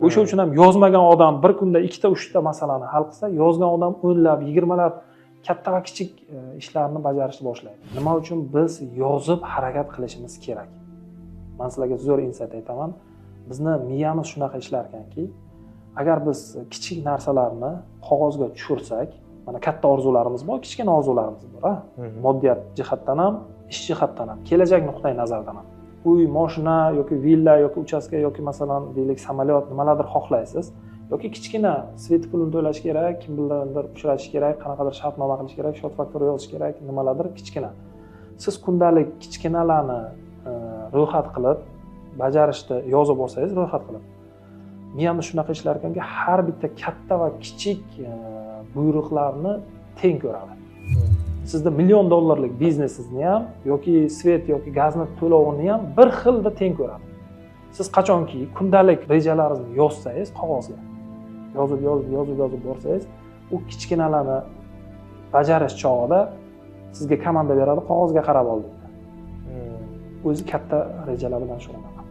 O'sha uchun ham yozmagan odam bir kunda 2-3 ta masalani hal qilsa, yozgan odam 10lab, 20lab katta va kichik ishlarni bajarishni boshlaydi. Nima uchun biz yozib harakat qilishimiz kerak? Men sizlarga zo'r insayt aytaman. Bizni miyamiz shunaqa ishlar ekanki, agar biz kichik narsalarni qog'ozga tushirsak, mana katta orzularimiz bor, kichkina orzularimiz bor, ha? Moddiyat jihatdan ham, ish jihatdan ham, kelajak nuqtai nazaridan ham. Uy, mashina yoki villa yoki uchastka yoki masalan deylik samolyot nimalardir xohlaysiz yoki kichkina svet pulini to'lash kerak, kim bilandir uchrashish kerak, qanaqadir shartnoma qilish kerak, shot faktura yozish kerak, nimalardir kichkina. Siz kundalik kichkinalarni ro'yxat qilib bajarishni yozib olsangiz, ro'yxat qilib, miyamiz shunaqa ishlar ekanki, har bitta katta va kichik buyruqlarni teng ko'radi. Sizda $1 million biznesingizni ham yoki svet yoki gazni to'lovini ham bir xilda teng ko'radi. Siz qachonki kundalik rejalaringizni yozsangiz qog'ozga, yozib borsangiz, u kichkinalarni bajarish chog'ida sizga komanda beradi, qog'ozga qarab ol deydi. O'zi katta rejalar bilan shug'ullanadi.